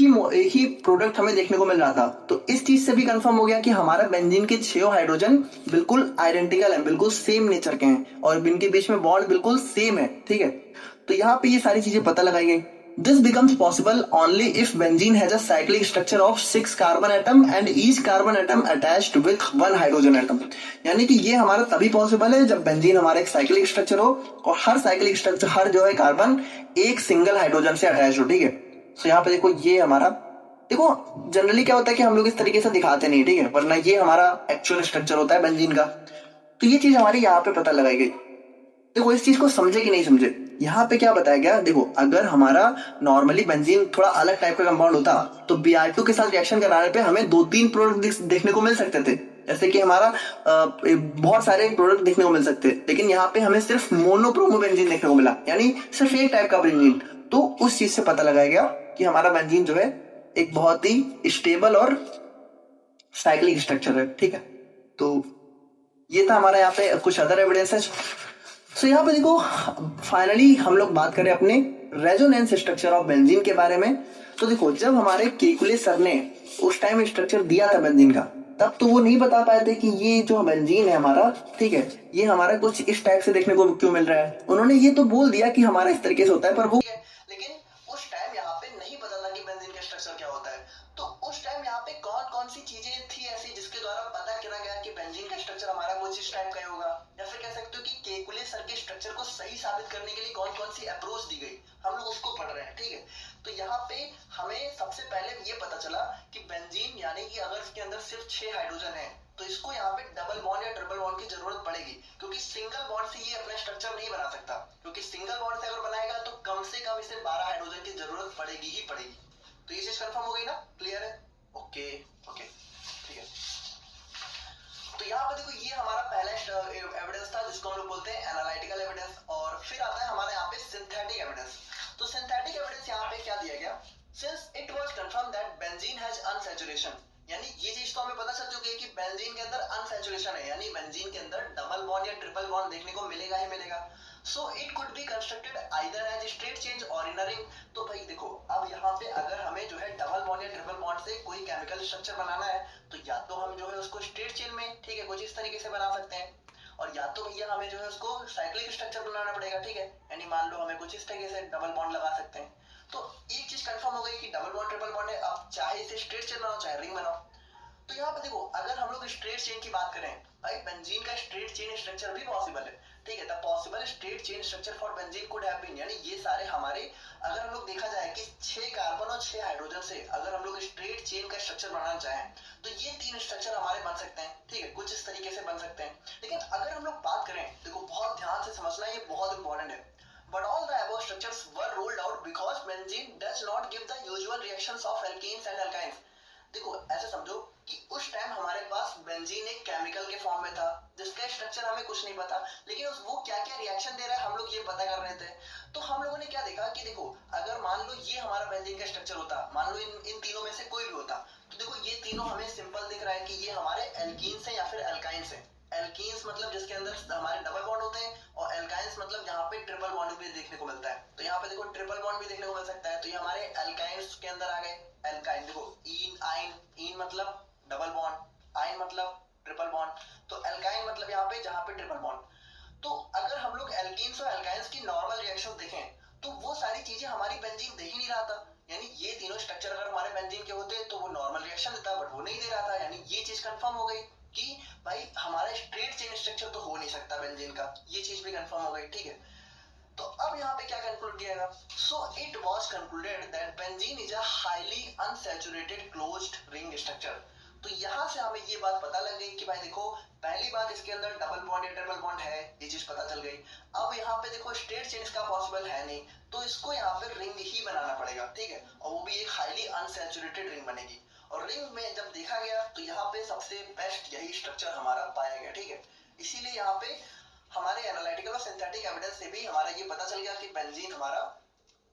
एक ही प्रोडक्ट हमें देखने को मिल रहा था। तो इस चीज से भी कंफर्म हो गया कि हमारा बेंजीन के 6 हाइड्रोजन बिल्कुल आइडेंटिकल हैं, बिल्कुल सेम नेचर के हैं और इनके बीच में बॉन्ड बिल्कुल सेम है। ठीक है, तो यहाँ पे ये सारी चीजें पता लगाई गई। This becomes possible only if benzene has a cyclic structure of 6 carbon atom and each carbon atom attached with 1 hydrogen atom. यानी कि ये हमारा तभी पॉसिबल है जब बेंजीन हमारा एक साइक्लिक स्ट्रक्चर हो और हर साइक्लिक स्ट्रक्चर, हर जो है कार्बन एक सिंगल हाइड्रोजन से अटैच हो। ठीक है, तो यहाँ पे देखो ये हमारा, देखो जनरली क्या होता है कि हम लोग इस तरीके से दिखाते नहीं, ठीक है, वरना ये हमारा एक्चुअल स्ट्रक्चर होता है बेंजीन का। तो ये चीज हमारी यहाँ पे पता लगाई गई। देखो इस चीज को समझे कि नहीं समझे, यहाँ पे क्या बताया गया, देखो अगर हमारा नॉर्मली बेंजीन थोड़ा अलग टाइप का कंपाउंड होता तो Br2 के साथ रिएक्शन कराने पे हमें 2-3 प्रोडक्ट देखने को मिल सकते थे। जैसे कि हमारा बहुत सारे प्रोडक्ट देखने को मिल सकते, लेकिन यहाँ पे हमें सिर्फ मोनोब्रोमो बेंजीन देखने को मिला, यानी सिर्फ एक टाइप का बेंजीन। तो उस चीज से पता लगाया गया कि हमारा बेंजीन जो है एक बहुत ही स्टेबल और साइक्लिक स्ट्रक्चर है। ठीक है, तो ये था हमारा यहाँ पे कुछ अदर एविडेंसेस। सो यहाँ पे देखो फाइनली हम लोग बात करें अपने रेजोनेंस स्ट्रक्चर ऑफ बेंजीन के बारे में। तो देखो जब हमारे केकुले सर ने उस टाइम स्ट्रक्चर दिया था बेंजीन का, तब तो वो नहीं बता पाए थे कि ये जो बेंजीन है हमारा, ठीक है, ये हमारा कुछ इस टाइप से देखने को क्यों मिल रहा है। उन्होंने ये तो बोल दिया कि हमारा इस तरीके से होता है, पर वो लेकिन उस टाइम यहाँ पे नहीं पता था कि बेंजीन का स्ट्रक्चर क्या होता है। तो उस टाइम यहाँ पे कौन कौन सी चीजें थी ऐसी जिसके द्वारा पता करा गया कि बेंजीन का स्ट्रक्चर हमारा कुछ इस टाइप का ही होगा, या फिर कह सकते हो कि केकुले सर के स्ट्रक्चर को सही साबित करने के लिए कौन कौन सी अप्रोच दी गई, हम लोग उसको पढ़ रहे हैं। ठीक है, तो यहाँ पे हमें सबसे पहले ये पता चला कि बेंजीन यानी कि अगर इसके अंदर सिर्फ 6 हाइड्रोजन है तो इसको यहाँ पे डबल बॉन्ड या ट्रिपल बॉन्ड की जरूरत पड़ेगी, क्योंकि सिंगल बॉन्ड से ये अपना स्ट्रक्चर नहीं बना सकता, क्योंकि सिंगल बॉन्ड से अगर बनाएगा तो कम से कम इसे 12 हाइड्रोजन की जरूरत पड़ेगी ही पड़ेगी। तो ये चीज कंफर्म हो गई ना, क्लियर है? ओके ओके, ठीक है। तो यहाँ पे देखो ये हमारा पहला एविडेंस था जिसको हम लोग बोलते हैं एनालिटिकल एविडेंस, और फिर आता है हमारे यहाँ पे सिंथेटिक एविडेंस। तो सिंथेटिक एविडेंस यहाँ पे क्या दिया गया, since it was confirm that benzene has unsaturation, यानी ये चीज तो हमें पता चल चुकी है कि बेंजीन के अंदर अनसैचुरेशन है, यानी बेंजीन के अंदर डबल बॉन्ड या ट्रिपल बॉन्ड देखने को मिलेगा ही मिलेगा। So it could be constructed either as straight chain और इन अ रिंग। तो भाई देखो अब यहाँ पे अगर हमें जो है डबल बॉन्ड या ट्रिपल बॉन्ड से कोई केमिकल स्ट्रक्चर बनाना है तो या तो हम जो है उसको स्ट्रेट चेन में, ठीक है, कुछ इस तरीके से बना सकते हैं, और या तो भैया हमें जो है उसको साइक्लिक स्ट्रक्चर बनाना पड़ेगा। ठीक है, यानी मान लो हमें कुछ इस तरीके से डबल बॉन्ड लगा सकते हैं। तो एक चीज कंफर्म हो गई कि डबल बॉन्ड ट्रिपल बॉन्ड है, अब चाहे इसे स्ट्रेट चेन बनाओ चाहे रिंग बनाओ। तो यहाँ पे देखो अगर हम लोग स्ट्रेट चेन की बात करें, भाई बेंजीन का स्ट्रेट चेन स्ट्रक्चर भी पॉसिबल है। ठीक है, the possible straight chain structure for benzene could have been, यानी ये सारे हमारे, अगर हम लोग देखा जाए कि 6 कार्बन और 6 हाइड्रोजन से अगर हम लोग स्ट्रेट चेन का स्ट्रक्चर बनाना चाहें तो ये 3 स्ट्रक्चर हमारे बन सकते हैं। ठीक है, कुछ इस तरीके से बन सकते हैं। लेकिन अगर हम लोग बात करें, देखो बहुत ध्यान से समझना, ये बहुत इंपॉर्टेंट है, but all the above structures were ruled out because benzene does not give the usual reactions of alkenes and alkynes। देखो ऐसे समझो कि उस टाइम हमारे पास बेंजीन एक केमिकल के फॉर्म में था जिसका स्ट्रक्चर हमें कुछ नहीं पता, लेकिन वो क्या क्या रिएक्शन दे रहा है हम लोग ये पता कर रहे थे। तो हम लोगों ने क्या देखा कि देखो अगर मान लो ये हमारा बेंजीन का स्ट्रक्चर होता, मान लो इन तीनों में से कोई भी होता, तो देखो ये तीनों हमें सिंपल दिख रहा है कि ये हमारे एल्कीन्स हैं या फिर एल्काइंस हैं। एल्कीन्स मतलब जिसके अंदर हमारे डबल बॉन्ड होते हैं, और एल्काइंस मतलब यहाँ पे ट्रिपल बॉन्ड भी देखने को मिलता है। तो यहाँ पे देखो ट्रिपल बॉन्ड भी देखने को मिल सकता है, तो ये हमारे एल्काइंस के अंदर आ गए। एल्काइन देखो इन आइन, इन मतलब डबल बॉन्ड, आइन मतलब ट्रिपल बॉन्ड, तो एल्काइन मतलब यहाँ पे जहाँ पे ट्रिपल बॉन्ड। तो अगर हम लोग एल्कीन्स और एल्काइंस की नॉर्मल रिएक्शन देखें तो वो सारी चीजें हमारी बेंजीन दे ही नहीं रहा था, यानी ये तीनों स्ट्रक्चर अगर हमारे बेंजीन के होते तो वो नॉर्मल रिएक्शन देता, बट वो नहीं दे रहा था, यानी ये चीज कंफर्म हो गई कि भाई हमारा स्ट्रेट चेन स्ट्रक्चर तो हो नहीं सकता बेंजीन का, ये चीज भी कंफर्म हो गई। ठीक है, तो अब यहाँ पे क्या कंक्लूड किया गया, so it was concluded that benzene is a highly unsaturated closed ring structure. तो यहाँ से हमें ये बात पता लग गई कि भाई देखो पहली बात इसके अंदर डबल बॉन्ड या ट्रिपल बॉन्ड है, ये चीज पता चल गई। अब यहाँ पे देखो स्ट्रेट चेन इसका पॉसिबल है नहीं, तो इसको यहाँ पे रिंग ही बनाना पड़ेगा। ठीक है, और वो भी एक हाईली अनसैचुरेटेड रिंग बनेगी, और रिंग में जब देखा गया तो यहाँ पे सबसे बेस्ट यही स्ट्रक्चर हमारा पाया गया। ठीक है, इसीलिए यहाँ पे हमारे एनालिटिकल और सिंथेटिक एविडेंस से भी हमारा ये पता चल गया कि बेंजीन हमारा,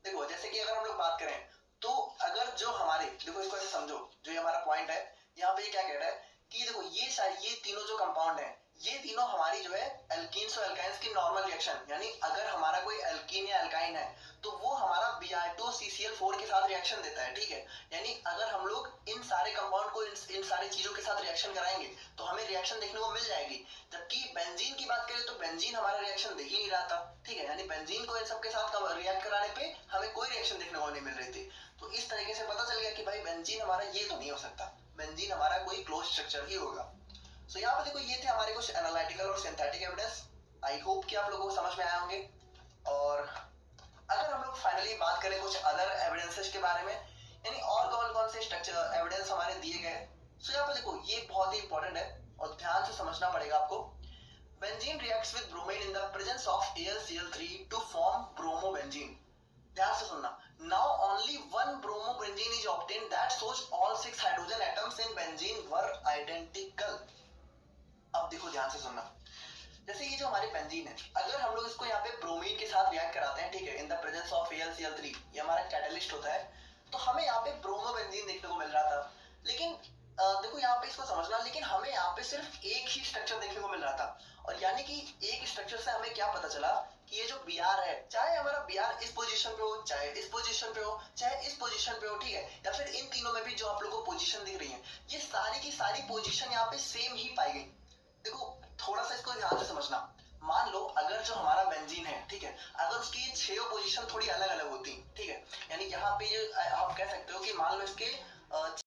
देखो जैसे कि अगर हम लोग बात करें तो अगर जो हमारे, देखो इसको ऐसे समझो, जो ये हमारा पॉइंट है यहाँ पे क्या कह रहा है कि देखो ये तीनों जो कंपाउंड है ये तीनों हमारी जो है एल्कीन्स और एल्काइंस की नॉर्मल रिएक्शन, यानी अगर हमारा कोई एल्कीन या एल्काइन है तो वो हमारा Br2 CCl CH4 के साथ रिएक्शन देता है, ठीक है। यानी अगर हम लोग इन सारे कंपाउंड को इन सारी चीजों के साथ रिएक्शन कराएंगे तो हमें रिएक्शन देखने को मिल जाएगी। जबकि बेंजीन की बात करें तो बेंजीन हमारा रिएक्शन दे ही नहीं रहा था, ठीक है। यानी बेंजीन को इन सब के साथ रिएक्ट कराने पे हमें कोई रिएक्शन देखने को नहीं मिल रही थी। तो इस तरीके से पता चल गया कि भाई बेंजीन हमारा ये तो नहीं हो सकता, बेंजीन हमारा कोई क्लोज स्ट्रक्चर ही होगा। सो यहाँ पे देखो ये थे हमारे कुछ एनालिटिकल और सिंथेटिक एविडेंस। आई होप कि आप लोगों को समझ में आए होंगे। और अगर हम लोग फाइनली बात करें कुछ अदर एविडेंसेस के बारे में, यानी और कौन कौन से स्ट्रक्चर एविडेंस हमारे दिए गए, सो यहाँ पे देखो ये बहुत ही इंपॉर्टेंट है और ध्यान से समझना पड़ेगा आपको। Benzene reacts with bromine in the presence of AlCl3 to form bromobenzene. ध्यान से सुनना। Now only one bromobenzene is obtained that shows all 6 hydrogen atoms in benzene were identical. अब देखो ध्यान से सुनना। जैसे ये जो हमारी बेंजीन है, अगर हम लोग इसको यहाँ पे ब्रोमीन के साथ रिएक्ट कराते हैं, ठीक है, इन द प्रेजेंस ऑफ AlCl3, ये हमारा कैटलिस्ट होता है, तो हमें यहाँ पे ब्रोमोबेंजीन देखने को मिल रहा था। लेकिन देखो यहाँ पे इसको समझना, लेकिन हमें यहाँ पे सिर्फ एक ही स्ट्रक्चर देखने को मिल रहा था। और यानी कि एक स्ट्रक्चर से हमें क्या पता चला कि ये जो Br है, चाहे हमारा Br इस पोजीशन पे हो, चाहे इस पोजीशन पे हो, चाहे इस पोजीशन पे हो, ठीक है, या फिर इन तीनों में भी जो आप लोगों को पोजीशन दिख रही है, ये सारी की सारी पोजीशन यहाँ पे सेम ही पाई गई। देखो थोड़ा सा इसको ध्यान से समझना। मान लो अगर जो हमारा बेंजीन है, ठीक है, अगर उसकी 6 पोजीशन थोड़ी अलग अलग होती, ठीक है, यानी यहाँ पे आप कह सकते हो कि मान लो इसके